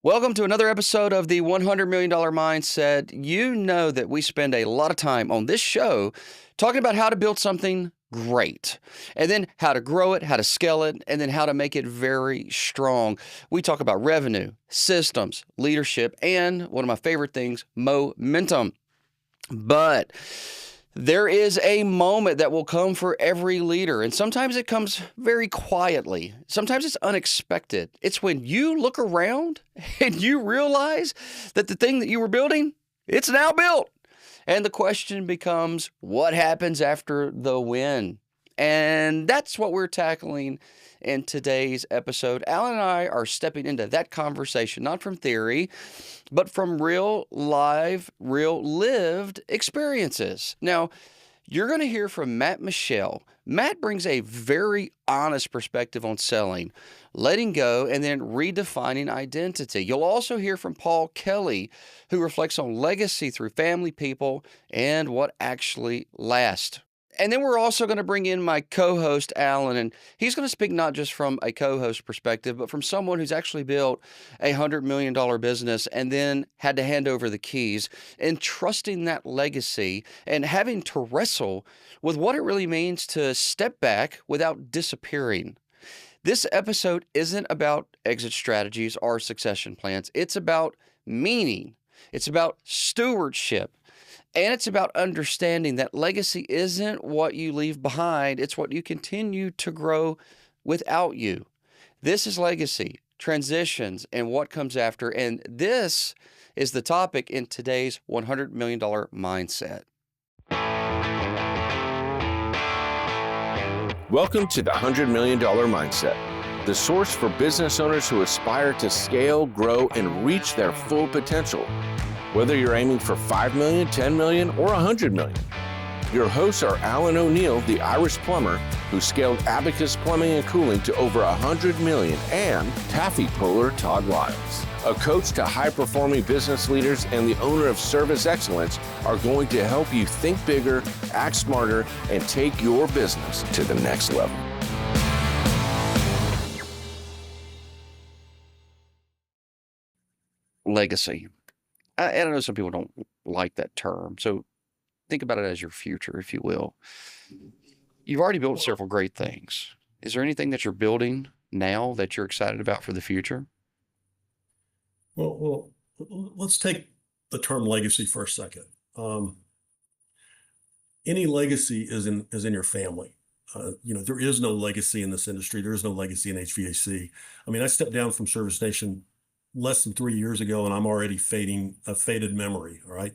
Welcome to another episode of the $100 Million Mindset. You know that we spend a lot of time on this show talking about how to build something great, and then how to grow it, how to scale it, and then how to make it very strong. We talk about revenue, systems, leadership, and one of my favorite things, momentum. But there is a moment that will come for every leader, and sometimes it comes very quietly. Sometimes it's unexpected. It's when you look around and you realize that the thing that you were building, it's now built. And the question becomes, what happens after the win? And that's what we're tackling in today's episode. Alan and I are stepping into that conversation, not from theory, but from real live, real lived experiences. Now, you're going to hear from Michel. Matt brings a very honest perspective on selling, letting go, and then redefining identity. You'll also hear from Paul Kelly, who reflects on legacy through family, people, and what actually lasts. And then we're also going to bring in my co-host, Alan, and he's going to speak not just from a co-host perspective, but from someone who's actually built a $100 million business and then had to hand over the keys, and trusting that legacy and having to wrestle with what it really means to step back without disappearing. This episode isn't about exit strategies or succession plans. It's about meaning. It's about stewardship. And it's about understanding that legacy isn't what you leave behind. It's what you continue to grow without you. This is legacy, transitions, and what comes after. And this is the topic in today's $100 Million Mindset. Welcome to the $100 Million Mindset, the source for business owners who aspire to scale, grow, and reach their full potential. Whether you're aiming for 5 million, 10 million, or 100 million. Your hosts are Alan O'Neill, the Irish plumber, who scaled Abacus Plumbing and Cooling to over 100 million, and taffy puller Todd Liles. A coach to high-performing business leaders and the owner of Service Excellence are going to help you think bigger, act smarter, and take your business to the next level. Legacy. I know some people don't like that term, so think about it as your future, if you will. You've already built several great things. Is there anything that you're building now that you're excited about for the future? Well, let's take the term legacy for a second. Any legacy is in your family. There is no legacy in this industry. There is no legacy in HVAC. I mean, I stepped down from Service Nation less than 3 years ago, and I'm already a faded memory. All right.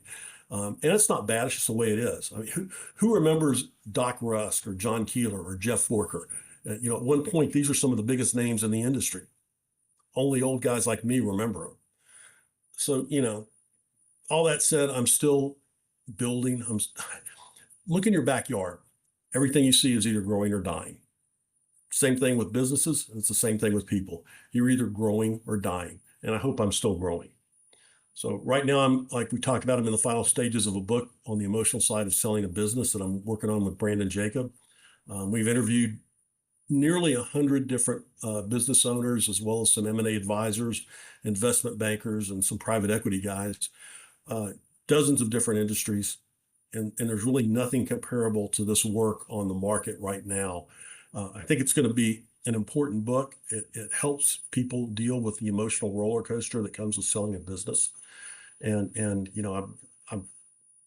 And it's not bad. It's just the way it is. I mean, who remembers Doc Rust or John Keeler or Jeff Forker? At one point, these are some of the biggest names in the industry. Only old guys like me remember them. So, all that said, I'm still building. Look in your backyard. Everything you see is either growing or dying. Same thing with businesses. It's the same thing with people. You're either growing or dying. And I hope I'm still growing. So right now, I'm, like we talked about, I'm in the final stages of a book on the emotional side of selling a business that I'm working on with Brandon Jacob. We've interviewed nearly 100 different business owners, as well as some M&A advisors, investment bankers, and some private equity guys, dozens of different industries. And there's really nothing comparable to this work on the market right now. I think it's going to be an important book. It helps people deal with the emotional roller coaster that comes with selling a business. And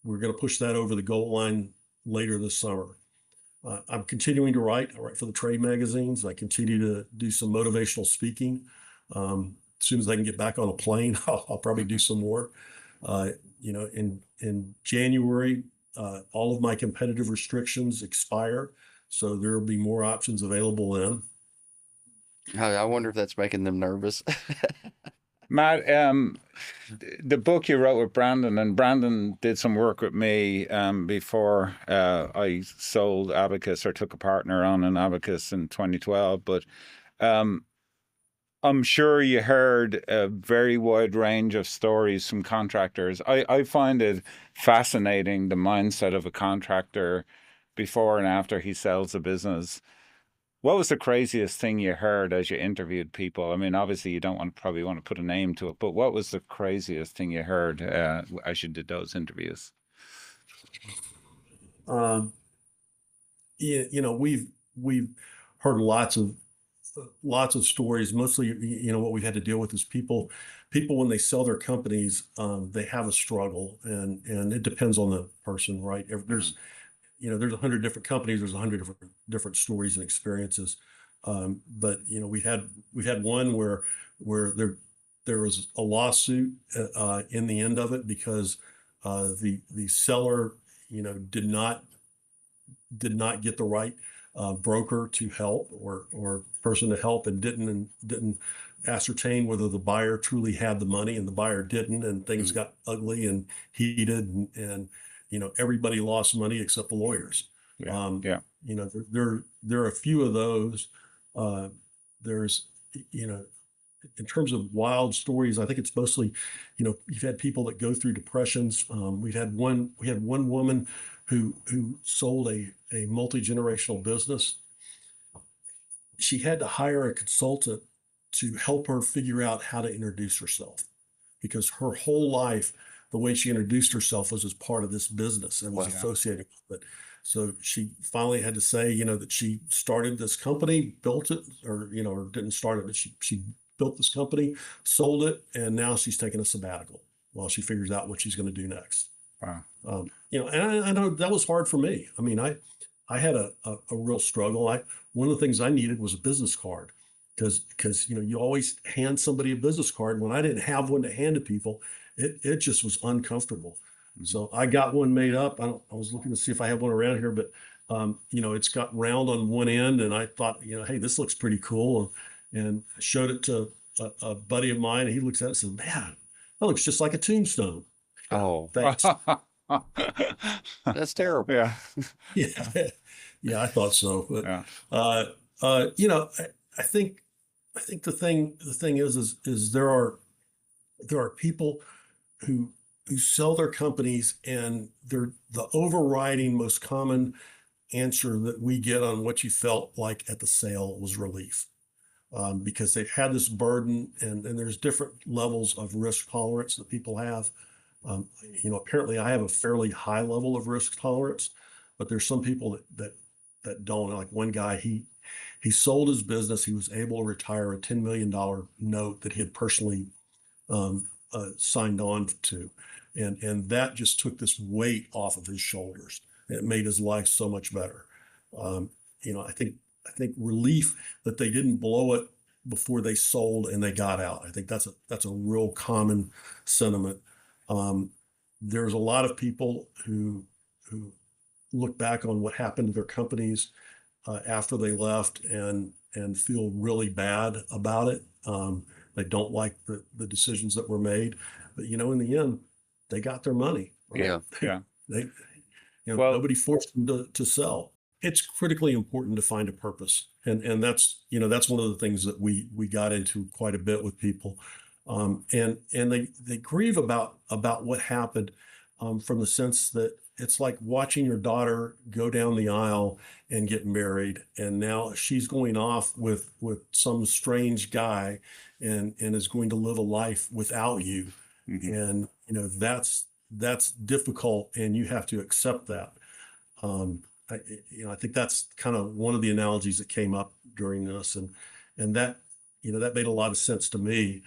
we're going to push that over the goal line later this summer. I'm continuing to write. I write for the trade magazines. I continue to do some motivational speaking. As soon as I can get back on a plane, I'll probably do some more. In January, all of my competitive restrictions expire, so there will be more options available then. I wonder if that's making them nervous. Matt, the book you wrote with Brandon, and Brandon did some work with me before I sold Abacus or took a partner on an Abacus in 2012. But I'm sure you heard a very wide range of stories from contractors. I find it fascinating, the mindset of a contractor before and after he sells a business. What was the craziest thing you heard as you interviewed people? I mean, obviously you don't probably want to put a name to it, but what was the craziest thing you heard as you did those interviews? Um, we've heard lots of stories. Mostly, what we've had to deal with is people when they sell their companies, they have a struggle, and it depends on the person, right? There's 100 different companies, there's 100 different stories and experiences. But we've had one where there was a lawsuit in the end of it because the seller did not get the right broker to help or person to help, and didn't ascertain whether the buyer truly had the money, and the buyer didn't, and things got ugly and heated, and everybody lost money except the lawyers. Yeah. Yeah. There are a few of those. There's in terms of wild stories, I think it's mostly, you've had people that go through depressions. We had one woman who sold a multi-generational business. She had to hire a consultant to help her figure out how to introduce herself, because her whole life, the way she introduced herself was as part of this business and was associated with it. So she finally had to say, that she started this company, built it, or didn't start it, but she built this company, sold it, and now she's taking a sabbatical while she figures out what she's going to do next. Wow. And I know that was hard for me. I mean, I had a real struggle. One of the things I needed was a business card, because you always hand somebody a business card. When I didn't have one to hand to people, it just was uncomfortable. Mm-hmm. So I got one made up. I was looking to see if I have one around here, but it's got round on one end, and I thought, hey, this looks pretty cool, and showed it to a buddy of mine, and he looks at it and says, "Man, that looks just like a tombstone." Oh, thanks. That's terrible. Yeah. Yeah, I thought so. But Yeah. I think the thing is there are people who sell their companies, and the overriding most common answer that we get on what you felt like at the sale was relief. Because they've had this burden, and there's different levels of risk tolerance that people have. Apparently I have a fairly high level of risk tolerance, but there's some people that don't. Like one guy, he sold his business. He was able to retire a $10 million note that he had personally signed on to, and that just took this weight off of his shoulders. It made his life so much better. I think relief that they didn't blow it before they sold and they got out. I think that's a real common sentiment. There's a lot of people who look back on what happened to their companies after they left and feel really bad about it. They don't like the decisions that were made, but in the end, they got their money. Right? Yeah. Yeah. Nobody forced them to sell. It's critically important to find a purpose, and that's one of the things that we got into quite a bit with people, and they grieve about what happened, from the sense that it's like watching your daughter go down the aisle and get married, and now she's going off with some strange guy, and is going to live a life without you, and that's difficult, and you have to accept that. I think that's kind of one of the analogies that came up during this, and that made a lot of sense to me.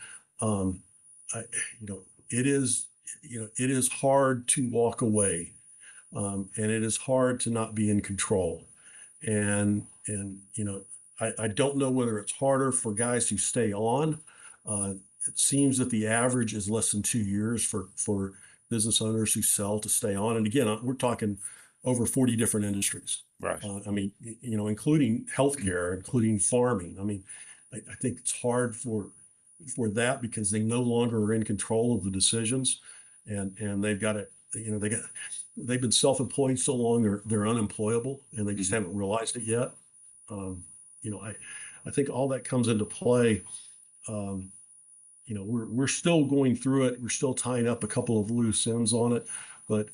It is hard to walk away, and it is hard to not be in control, and I don't know whether it's harder for guys who stay on. It seems that the average is less than 2 years for business owners who sell to stay on, and again, we're talking over 40 different industries. Right. Including healthcare, including farming. I mean, I think it's hard for that because they no longer are in control of the decisions, and they've got to, they've been self-employed so long they're unemployable, and they just haven't realized it yet. I think all that comes into play. We're still going through it. We're still tying up a couple of loose ends on it, but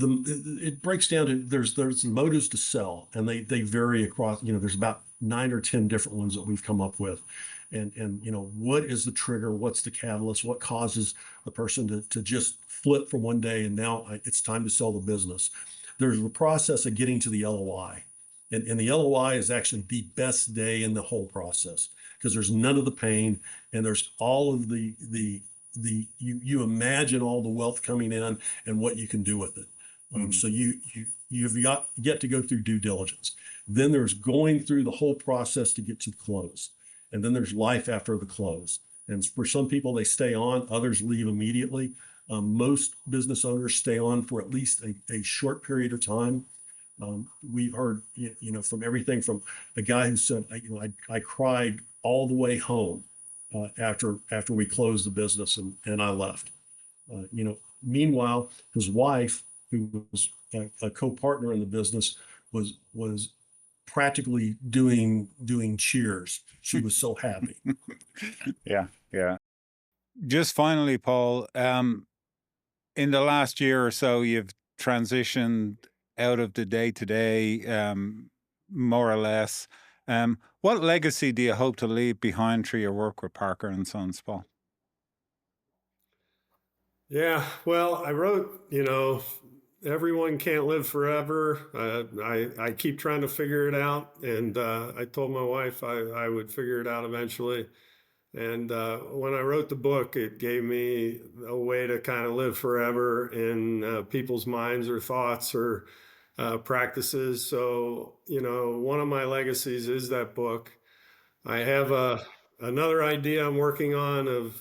it breaks down to there's motives to sell, and they vary across. There's about 9 or 10 different ones that we've come up with, and what is the trigger? What's the catalyst? What causes the person to just flip from one day and now it's time to sell the business? There's the process of getting to the LOI. And the LOI is actually the best day in the whole process because there's none of the pain and there's all of you imagine all the wealth coming in and what you can do with it. So you've yet to go through due diligence. Then there's going through the whole process to get to the close. And then there's life after the close. And for some people, they stay on, others leave immediately. Most business owners stay on for at least a short period of time. We've heard, from everything from a guy who said, I cried all the way home after we closed the business and I left. Meanwhile, his wife, who was a co-partner in the business, was practically doing cheers. She was so happy. Yeah. Just finally, Paul, in the last year or so, you've transitioned out of the day-to-day, more or less. What legacy do you hope to leave behind through your work with Parker and Sons, Paul? Yeah, well, I wrote, everyone can't live forever. I keep trying to figure it out. And I told my wife I would figure it out eventually. And when I wrote the book, it gave me a way to kind of live forever in people's minds or thoughts or practices. So, one of my legacies is that book. I have another idea I'm working on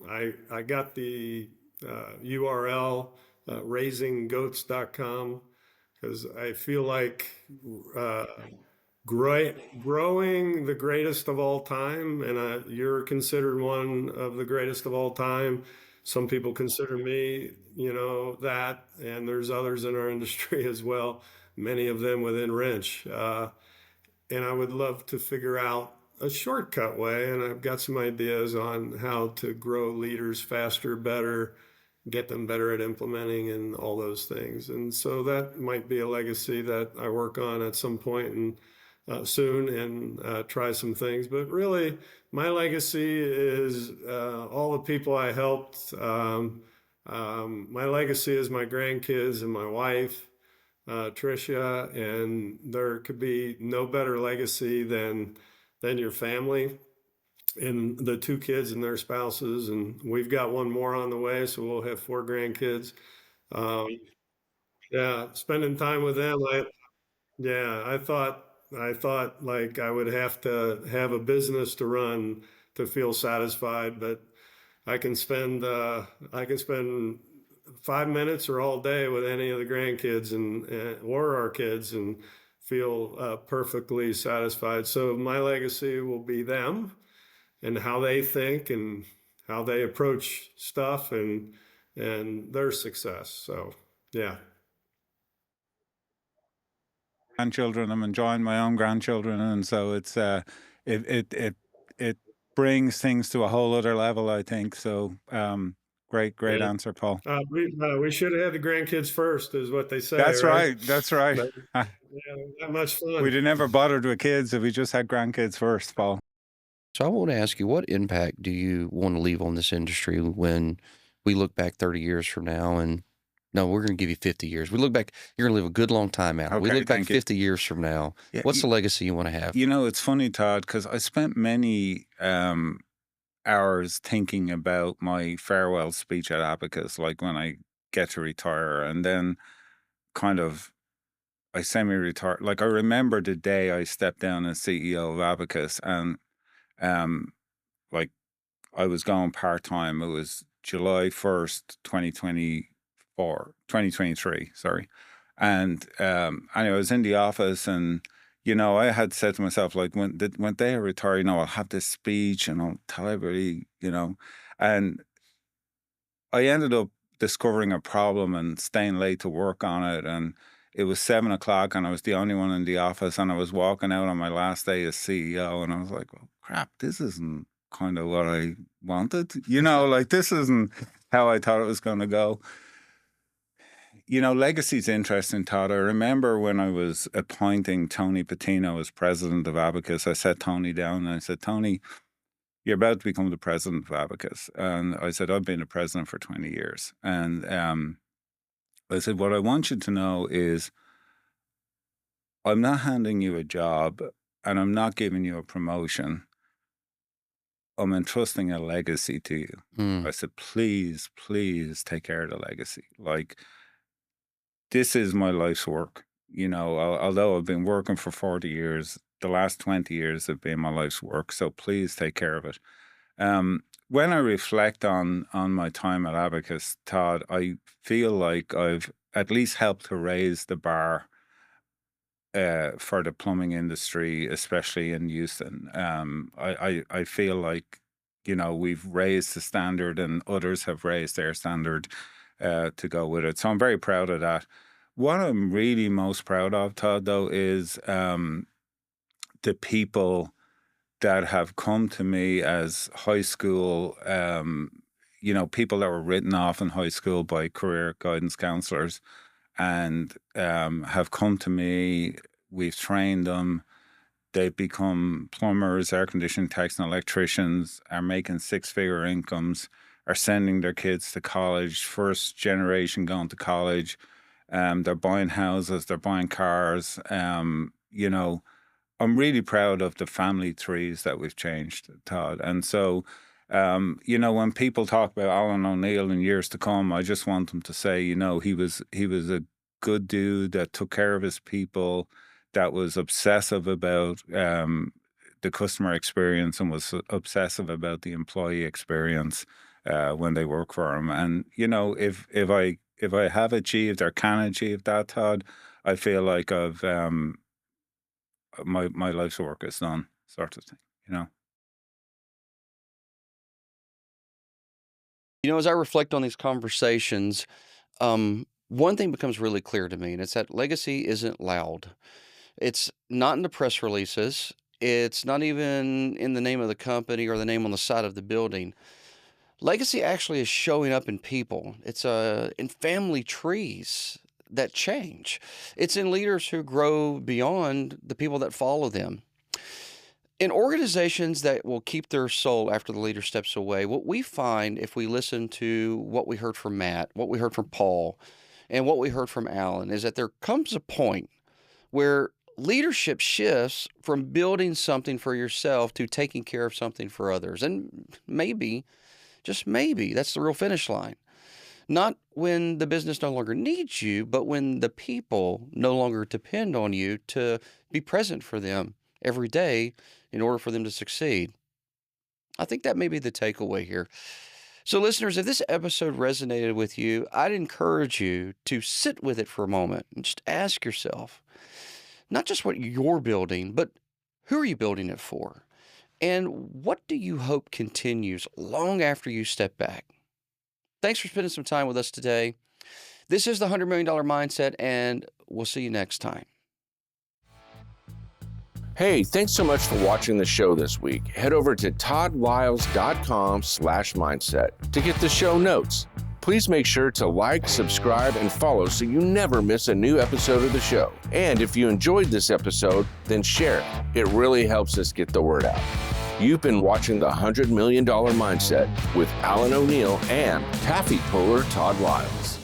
I got the URL raisinggoats.com because I feel like growing the greatest of all time, and you're considered one of the greatest of all time. Some people consider me, that, and there's others in our industry as well, many of them within Wrench. And I would love to figure out a shortcut way, and I've got some ideas on how to grow leaders faster, better, get them better at implementing and all those things. And so that might be a legacy that I work on at some point and soon and try some things. But really, my legacy is all the people I helped. My legacy is my grandkids and my wife, Tricia, and there could be no better legacy than your family and the 2 kids and their spouses. And we've got one more on the way, so we'll have 4 grandkids. Yeah, spending time with them. I thought like I would have to have a business to run to feel satisfied, but I can spend 5 minutes or all day with any of the grandkids or our kids and feel perfectly satisfied. So my legacy will be them and how they think and how they approach stuff and their success. So yeah. Grandchildren, I'm enjoying my own grandchildren, and so it's it brings things to a whole other level, I think. So great Yeah. answer, Paul. We should have had the grandkids first, is what they say. That's right. But, not much fun. We'd have never bothered with kids if we just had grandkids first, Paul. So I want to ask you, what impact do you want to leave on this industry when we look back 30 years from now? And no, we're going to give you 50 years. We look back, you're going to live a good long time out. We Okay, look back thank you. 50 years from now. Yeah, What's the legacy you want to have? It's funny, Todd, because I spent many hours thinking about my farewell speech at Abacus, like when I get to retire, and then kind of I semi-retired. Like I remember the day I stepped down as CEO of Abacus, and like I was going part-time. It was July 1st, 2023, sorry. And anyway, I was in the office, and I had said to myself, like, when they retire, I'll have this speech and I'll tell everybody, and I ended up discovering a problem and staying late to work on it. And it was 7 o'clock and I was the only one in the office, and I was walking out on my last day as CEO, and I was like, well, crap, this isn't kind of what I wanted, like this isn't how I thought it was going to go. legacy is interesting, Todd. I remember when I was appointing Tony Patino as president of Abacus, I sat Tony down and I said, Tony, you're about to become the president of Abacus. And I said, I've been a president for 20 years. And I said, what I want you to know is I'm not handing you a job and I'm not giving you a promotion. I'm entrusting a legacy to you. I said, please, please take care of the legacy. Like, this is my life's work. Although I've been working for 40 years, the last 20 years have been my life's work. So please take care of it. When I reflect on my time at Abacus, Todd, I feel like I've at least helped to raise the bar for the plumbing industry, especially in Houston. I feel like, we've raised the standard and others have raised their standard to go with it. So I'm very proud of that. What I'm really most proud of, Todd, though, is the people that have come to me as high school, people that were written off in high school by career guidance counselors and have come to me. We've trained them. They've become plumbers, air conditioning techs, and electricians, are making six-figure incomes, are sending their kids to college, first generation going to college. They're buying houses, they're buying cars. I'm really proud of the family trees that we've changed, Todd. And so, when people talk about Alan O'Neill in years to come, I just want them to say, he was a good dude that took care of his people, that was obsessive about the customer experience and was obsessive about the employee experience when they work for him. And, if I have achieved or can achieve that, Todd, I feel like I've my life's work is done, sort of thing, As I reflect on these conversations, one thing becomes really clear to me, and it's that legacy isn't loud. It's not in the press releases. It's not even in the name of the company or the name on the side of the building. Legacy actually is showing up in people. It's in family trees that change. It's in leaders who grow beyond the people that follow them. In organizations that will keep their soul after the leader steps away, what we find if we listen to what we heard from Matt, what we heard from Paul, and what we heard from Alan is that there comes a point where leadership shifts from building something for yourself to taking care of something for others. And maybe, just maybe, that's the real finish line. Not when the business no longer needs you, but when the people no longer depend on you to be present for them every day in order for them to succeed. I think that may be the takeaway here. So listeners, if this episode resonated with you, I'd encourage you to sit with it for a moment and just ask yourself, not just what you're building, but who are you building it for? And what do you hope continues long after you step back? Thanks for spending some time with us today. This is the $100 Million Mindset, and we'll see you next time. Hey, thanks so much for watching the show this week. Head over to toddliles.com/mindset to get the show notes. Please make sure to like, subscribe, and follow so you never miss a new episode of the show. And if you enjoyed this episode, then share it. It really helps us get the word out. You've been watching the $100 Million Mindset with Alan O'Neill and taffy puller Todd Liles.